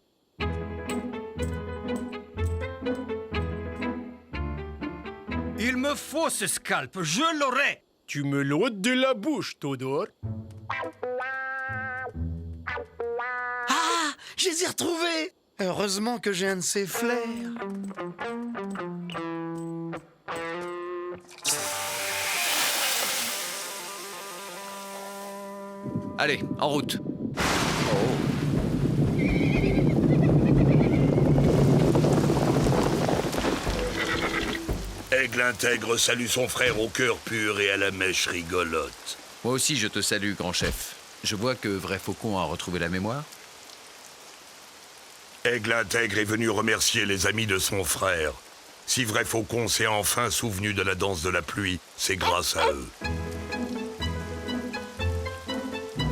Il me faut ce scalp, je l'aurai. Tu me l'ôtes de la bouche, Todor. Ah, je les ai retrouvés. Heureusement que j'ai un de ces flairs. Allez, en route. Aigle intègre salue son frère au cœur pur et à la mèche rigolote. Moi aussi, je te salue, grand chef. Je vois que Vrai Faucon a retrouvé la mémoire. Aigle intègre est venu remercier les amis de son frère. Si Vrai Faucon s'est enfin souvenu de la danse de la pluie, c'est grâce à eux.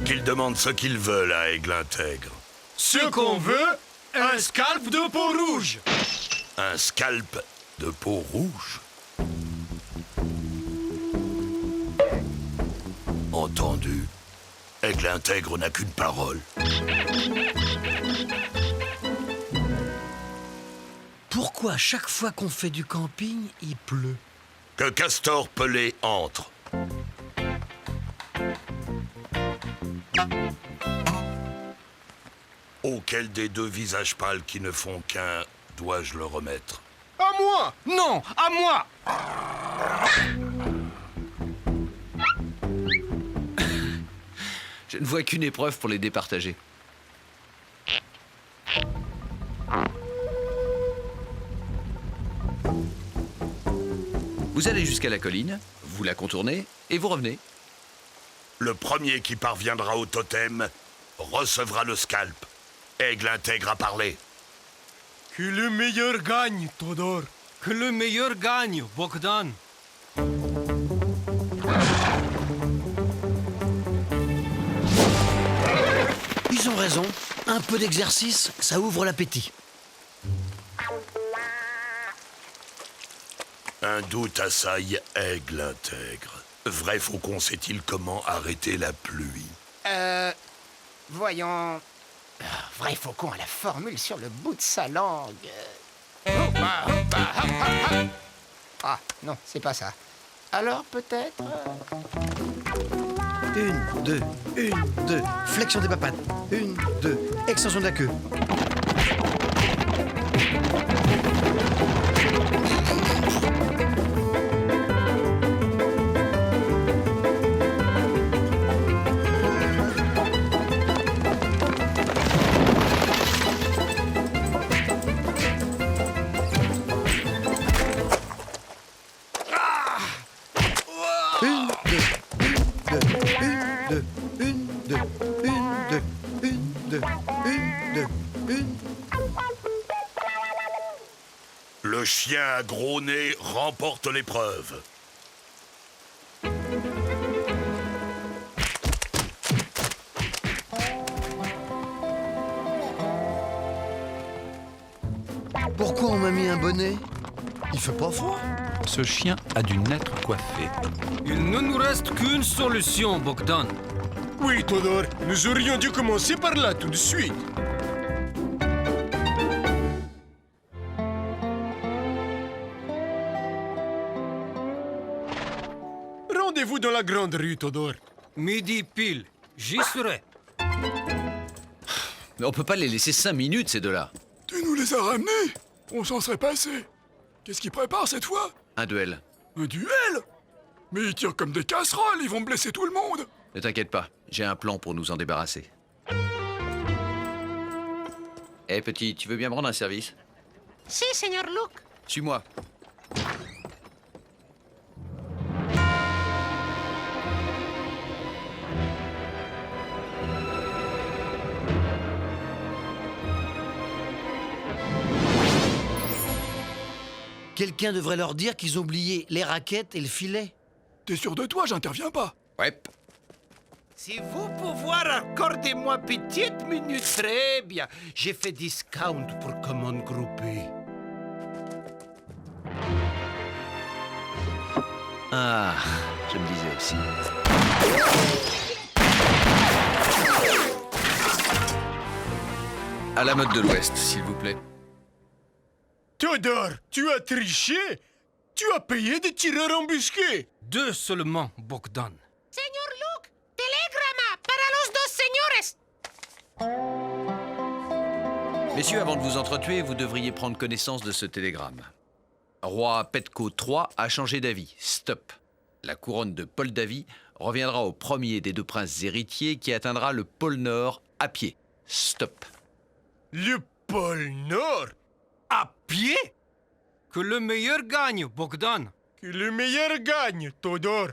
Qu'ils demandent ce qu'ils veulent à Aigle intègre. Ce qu'on veut, un scalp de peau rouge. Un scalp de peau rouge? Entendu. Aigle intègre n'a qu'une parole. Pourquoi chaque fois qu'on fait du camping, il pleut? Que Castor Pelé entre. Auquel des deux visages pâles qui ne font qu'un dois-je le remettre? À moi! Non, à moi! Je ne vois qu'une épreuve pour les départager. Vous allez jusqu'à la colline, vous la contournez et vous revenez. Le premier qui parviendra au totem recevra le scalp. Aigle intègre a parlé. Que le meilleur gagne, Todor. Que le meilleur gagne, Bogdan. Ils ont raison. Un peu d'exercice, ça ouvre l'appétit. Un doute assaille Aigle intègre. Vrai Faucon sait-il comment arrêter la pluie? Voyons... Vrai Faucon a la formule sur le bout de sa langue. Ah, non, c'est pas ça. Alors, peut-être... 1, 2, 1, 2. Flexion des papates. 1, 2. Extension de la queue. Le chien à gros nez remporte l'épreuve. Pourquoi on m'a mis un bonnet? Il fait pas froid? Ce chien a dû naître coiffé. Il ne nous reste qu'une solution, Bogdan. Oui, Todor, nous aurions dû commencer par là tout de suite. Rendez-vous dans la grande rue, Todor. Midi pile, j'y serai. Mais on peut pas les laisser 5 minutes, ces deux-là. Tu nous les as ramenés? On s'en serait passé. Qu'est-ce qu'ils préparent cette fois? Un duel. Un duel? Mais ils tirent comme des casseroles, ils vont blesser tout le monde. Ne t'inquiète pas, j'ai un plan pour nous en débarrasser. Eh petit, tu veux bien me rendre un service? Si, Seigneur Luke. Suis-moi. Quelqu'un devrait leur dire qu'ils ont oublié les raquettes et le filet. T'es sûr de toi? J'interviens pas. Ouais. Si vous pouvoir accorder-moi petite minute, très bien. J'ai fait discount pour commande groupée. Ah, je me disais aussi. À la mode de l'Ouest, s'il vous plaît. Théodore, tu as triché? Tu as payé des tireurs embusqués? 2 seulement, Bogdan. Señor Luke, telegrama para los 2 señores. Messieurs, avant de vous entretuer, vous devriez prendre connaissance de ce télégramme. Roi Petko III a changé d'avis. Stop. La couronne de Paul Davy reviendra au premier des 2 princes héritiers qui atteindra le pôle Nord à pied. Stop. Le pôle Nord? À pied? Que le meilleur gagne, Bogdan. Que le meilleur gagne, Théodore.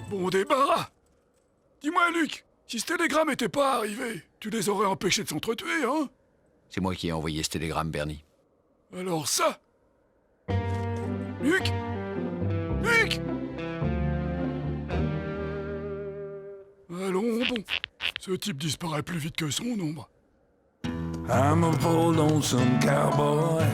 Bon débarras. Dis-moi, Luc, si ce télégramme n'était pas arrivé, tu les aurais empêchés de s'entretuer, hein? C'est moi qui ai envoyé ce télégramme, Bernie. Alors ça... Luc? Luc? Allons, bon. Ce type disparaît plus vite que son ombre. I'm a bold lonesome cowboy.